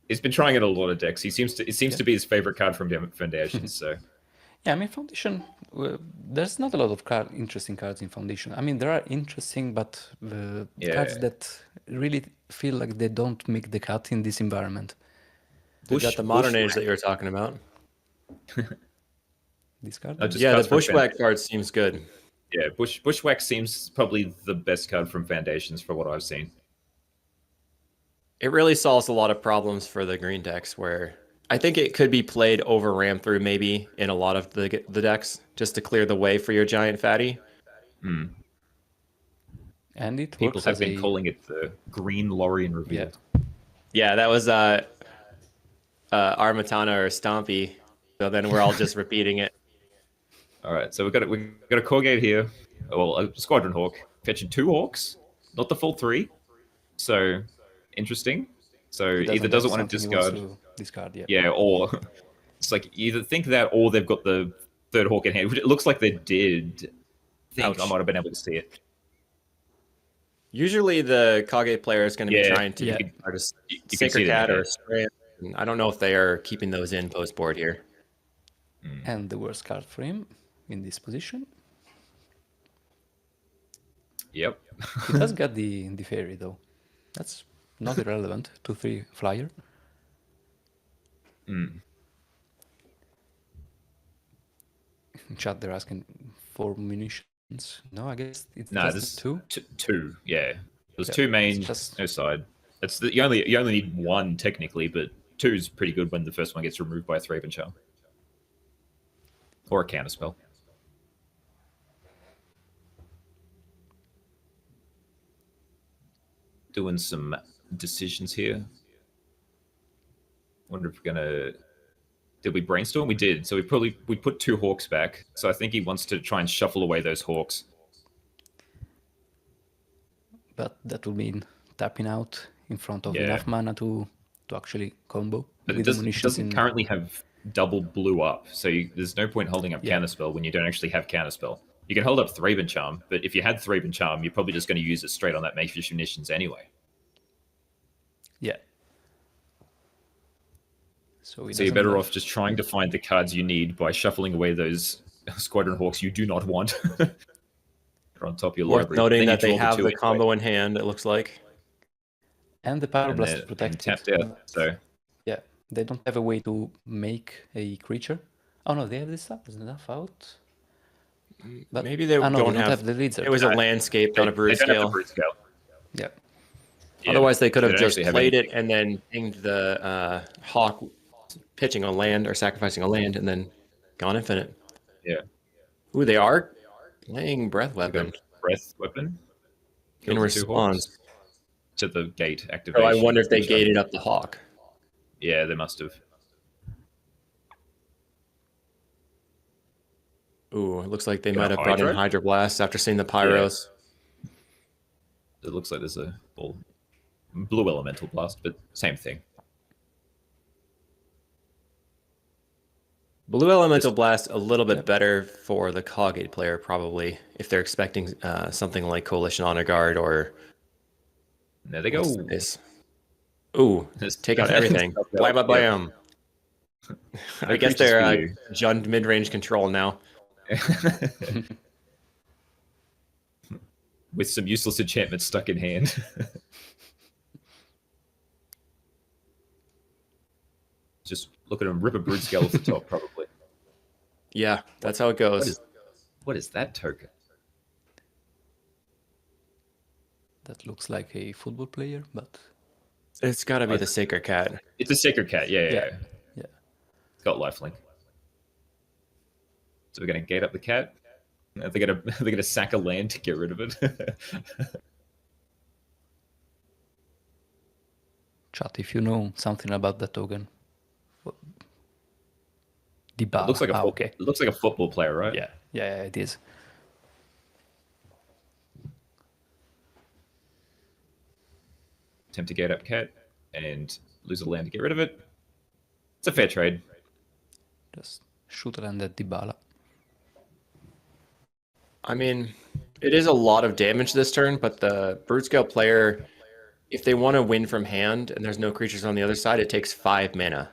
he's been trying it a lot of decks. It seems to be his favorite card from Foundations. So Yeah, I mean, Foundation, there's not a lot of interesting cards in Foundation. I mean, there are interesting, but cards that really feel like they don't make the cut in this environment. We've got the Modern Age that you were talking about. This card? Yeah, the Bushwhack card seems good. Yeah, Bushwhack seems probably the best card from Foundations for what I've seen. It really solves a lot of problems for the green decks where I think it could be played over ram through maybe in a lot of the decks just to clear the way for your giant fatty. And it People works have as been calling it the Green Lorien Revealed. Yeah, that was Armatana or Stompy. So then we're all just repeating it. All right, so we've got a Cawgate here. Well, a Squadron Hawk fetching 2 Hawks, not the full 3. So interesting. So either doesn't want to discard. Yeah, or it's like either think that or they've got the 3rd Hawk in hand, which it looks like they did. I might have been able to see it. Usually the Cawgate player is going to be trying to get a Sacred Cat or a Stray. I don't know if they are keeping those in post board here. And the worst card for him in this position. Yep. He does get the fairy though. That's not irrelevant. 2/3 flyer. In chat they're asking for munitions. No, I guess it's just 2. 2. Yeah, there's 2 main, no side. It's you only need 1 technically, but 2 is pretty good when the first one gets removed by a Thraben Charm or a counterspell. Doing some decisions here. Wonder if we're gonna. Did we brainstorm? We did. So we put 2 Hawks back. So I think he wants to try and shuffle away those Hawks. But that will mean tapping out in front of enough mana to actually combo. But it doesn't currently have double blue up, so there's no point holding up counterspell when you don't actually have counterspell. You can hold up Thraben Charm, but if you had Thraben Charm, you're probably just going to use it straight on that Makefish Munitions anyway. Yeah. So you're better off just trying to find the cards you need by shuffling away those Squadron Hawks you do not want. On top of your library. Noting that they have the combo in hand, it looks like. And the Power Blast is protected. Tapped out, so. Yeah, they don't have a way to make a creature. Oh no, they have this stuff out. But maybe they don't have the Gleezard. It was a landscape, not a brood scale. Yeah. Otherwise, they could have just played it and then pinged the Hawk pitching a land or sacrificing a land and then gone infinite. Yeah. Ooh, they are playing Breath Weapon. Breath Weapon? In response to the gate activation. So I wonder if they gated up the Hawk. Yeah, they must have. Ooh, it looks like they might have brought in Hydro Blast after seeing the Pyros. Yeah. It looks like there's a blue Elemental Blast, but same thing. Blue Elemental Blast a little bit better for the Cawgate player, probably, if they're expecting something like Coalition Honor Guard or... There they go. Ooh, take out everything. Blam, blam. I guess they're Jund mid-range control now. With some useless enchantments stuck in hand. Just look at him rip a brood scale off the top, probably. Yeah, that's how it goes. What is that token? That looks like a football player, but it's got to be the Sacred Cat. It's a Sacred Cat, yeah. It's got lifelink. So we're gonna gate up the cat. They're gonna sack a land to get rid of it. Chat, if you know something about that token. Dybala. It looks like it looks like a football player, right? Yeah, it is. Attempt to gate up cat and lose a land to get rid of it. It's a fair trade. Just shoot land at Dybala. I mean, It is a lot of damage this turn, but the Brute Scale player, if they want to win from hand and there's no creatures on the other side, it takes 5 mana.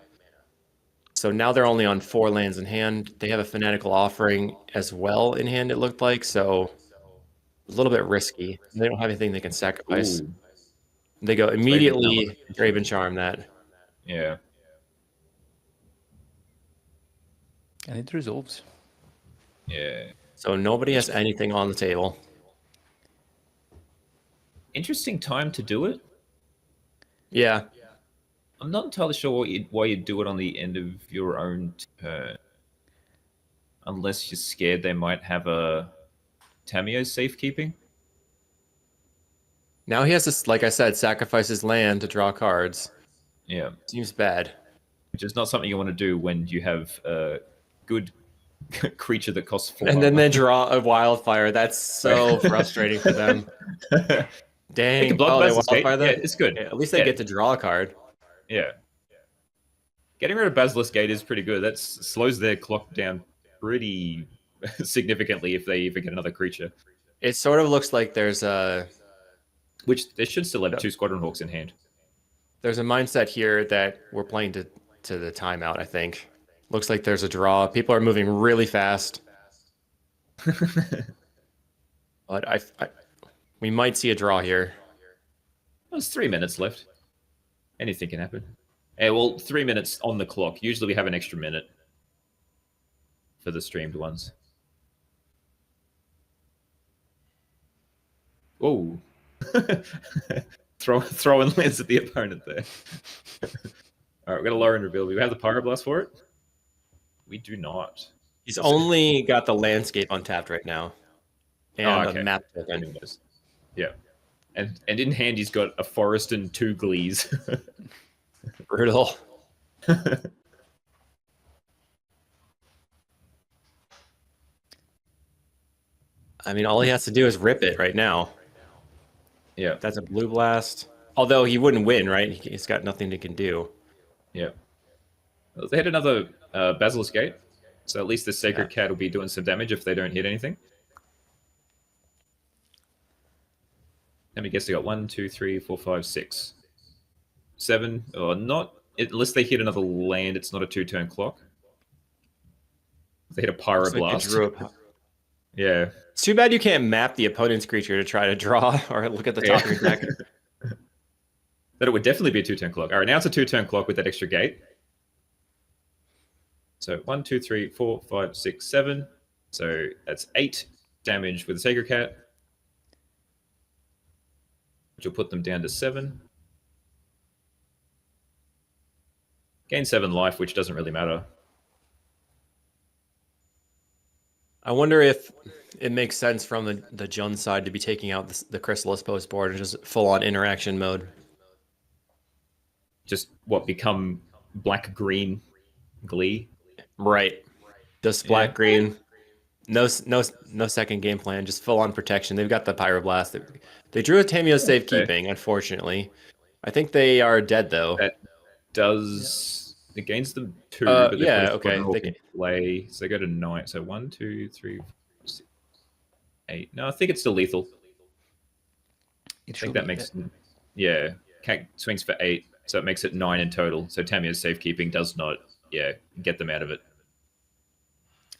So now they're only on 4 lands in hand. They have a Fanatical Offering as well in hand, it looked like, so a little bit risky. They don't have anything they can sacrifice. Ooh, They go immediately Draven Charm that. yeah. And it resolves. Yeah. So nobody has anything on the table. Interesting time to do it. Yeah. I'm not entirely sure why you'd do it on the end of your own turn. Unless you're scared they might have a Tamio safekeeping. Now he has to, like I said, sacrifice his land to draw cards. Yeah. Seems bad. Which is not something you want to do when you have a good creature that costs 4 And then armor. they draw a Wildfire. That's so frustrating for them. Dang. They can block they Basilisk Gate. Wildfire that? Yeah, it's good. Yeah, at least they get to draw a card. Yeah. Getting rid of Basilisk Gate is pretty good. That slows their clock down pretty significantly if they even get another creature. It sort of looks like there's a Which they should still have 2 Squadron Hawks in hand. there's a mindset here that we're playing to the timeout, I think. Looks like there's a draw. People are moving really fast. But we might see a draw here. There's 3 minutes left. Anything can happen. Yeah, well, 3 minutes on the clock. Usually we have an extra minute for the streamed ones. Whoa. Throwing lands at the opponent there. All right, we're going to lower and reveal. Do we have the Pyroblast for it? We do not. He's only got the landscape untapped right now. And okay. the map token. Anyways. Yeah. And in hand, he's got a Forest and 2 Glees. Brutal. I mean, all he has to do is rip it right now. Yeah. That's a blue blast. Although he wouldn't win, right? He's got nothing he can do. Yeah. Well, they hit another Basilisk Gate, so at least the Sacred Cat will be doing some damage if they don't hit anything. How many guess they got? 1, 2, 3, 4, 5, 6, 7. Or not, unless they hit another land, it's not a 2-turn clock. If they hit a Pyroblast. Yeah. It's too bad you can't map the opponent's creature to try to draw or look at the top of your deck. That it would definitely be a 2-turn clock. All right, now it's a 2-turn clock with that extra gate. So 1, 2, 3, 4, 5, 6, 7. So that's 8 damage with the Sacred Cat. Which will put them down to 7. Gain 7 life, which doesn't really matter. I wonder if it makes sense from the Jun side to be taking out the Chrysalis post board and just full-on interaction mode. Just what, become black-green Glee? Right. Just black-green. No second game plan, just full-on protection. They've got the Pyroblast. They drew a Tamio safekeeping, unfortunately. I think they are dead, though. That does... It gains them 2, but they can play. So they go to 9. So 1, 2, 3, 4, 6, 8. No, I think it's still lethal. I think that makes... Yeah. Cat swings for 8, so it makes it 9 in total. So Tamio's safekeeping does not, get them out of it.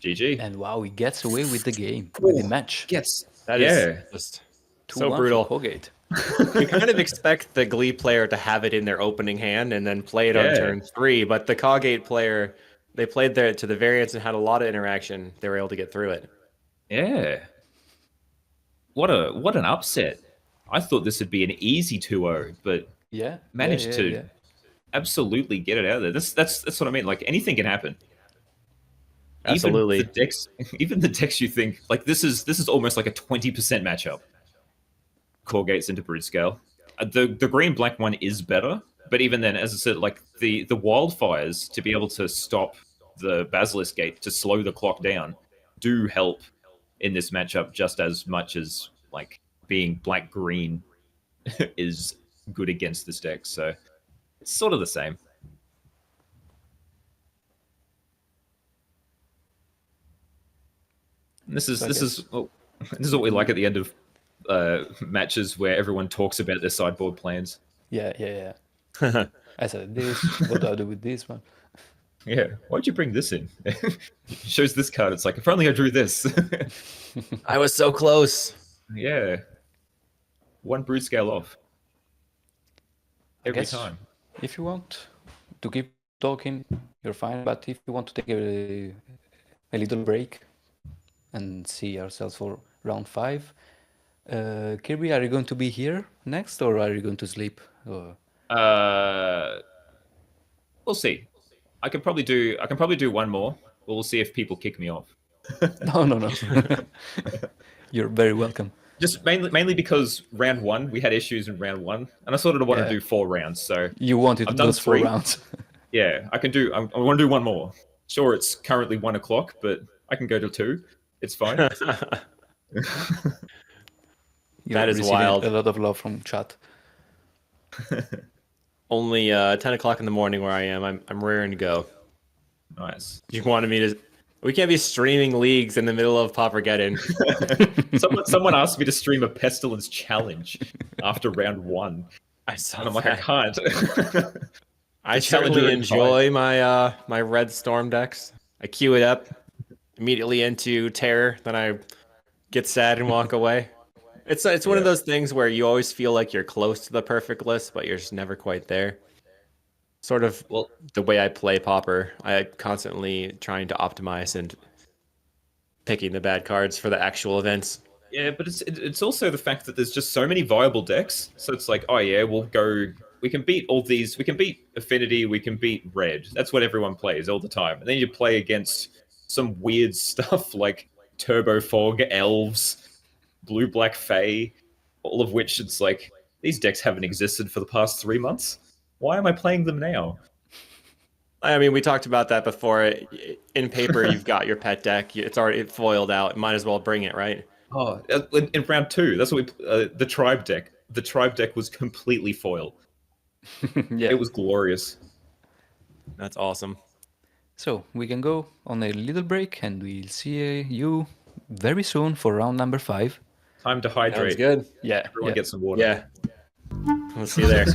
GG. And wow, he gets away with the game, with the match. That is just so brutal. Cawgate. You kind of expect the Glee player to have it in their opening hand and then play it on turn 3, but the Cawgate player, they played there to the variance and had a lot of interaction. They were able to get through it. Yeah. What an upset. I thought this would be an easy 2-0, but managed to absolutely get it out of there. That's what I mean. Like, anything can happen. Absolutely. Even the decks you think, like, this is almost like a 20% matchup. Cawgates into Brood Scale. The green-black one is better, but even then, as I said, like, the wildfires, to be able to stop the Basilisk Gate, to slow the clock down, do help in this matchup just as much as, like, being black-green is good against this deck. So it's sort of the same. And this is This is what we like at the end of matches where everyone talks about their sideboard plans. Yeah. I said this. What do I do with this one? Yeah, why'd you bring this in? Shows this card. It's like, if only I drew this. I was so close. Yeah. One brood scale off. Every guess time. If you want to keep talking, you're fine. But if you want to take a little break and see ourselves for round 5, Kirby, are you going to be here next, or are you going to sleep? Or... We'll see. I can probably do one more. But we'll see if people kick me off. No. You're very welcome. Just mainly because round 1 we had issues in round 1, and I sort of want to do 4 rounds. So you wanted I've done those 4 3 rounds. Yeah, I can do. I want to do one more. Sure, it's currently 1 o'clock, but I can go to 2. It's fine. That is receiving wild. A lot of love from chat. Only 10 o'clock in the morning where I am. I'm raring to go. Nice. You wanted me to... We can't be streaming leagues in the middle of Paupergeddon. Someone asked me to stream a Pestilence challenge after round 1. And I'm like, I can't. I certainly enjoy my my red storm decks. I queue it up immediately into terror, then I get sad and walk away. It's one of those things where you always feel like you're close to the perfect list, but you're just never quite there. Sort of the way I play Pauper. I constantly trying to optimize and picking the bad cards for the actual events. Yeah, but it's also the fact that there's just so many viable decks. So it's like, oh yeah, we can beat all these. We can beat Affinity. We can beat Red. That's what everyone plays all the time. And then you play against some weird stuff like Turbo Fog, Elves, Blue Black Fae, all of which it's like, these decks haven't existed for the past 3 months. Why am I playing them now? I mean, we talked about that before. In paper, you've got your pet deck. It's already foiled out. Might as well bring it, right? Oh, in round 2, that's what the Tribe deck. The Tribe deck was completely foil. Yeah. It was glorious. That's awesome. So we can go on a little break, and we'll see you very soon for round number 5. Time to hydrate. Sounds good. Yeah. Everyone get some water. Yeah. We'll see you there.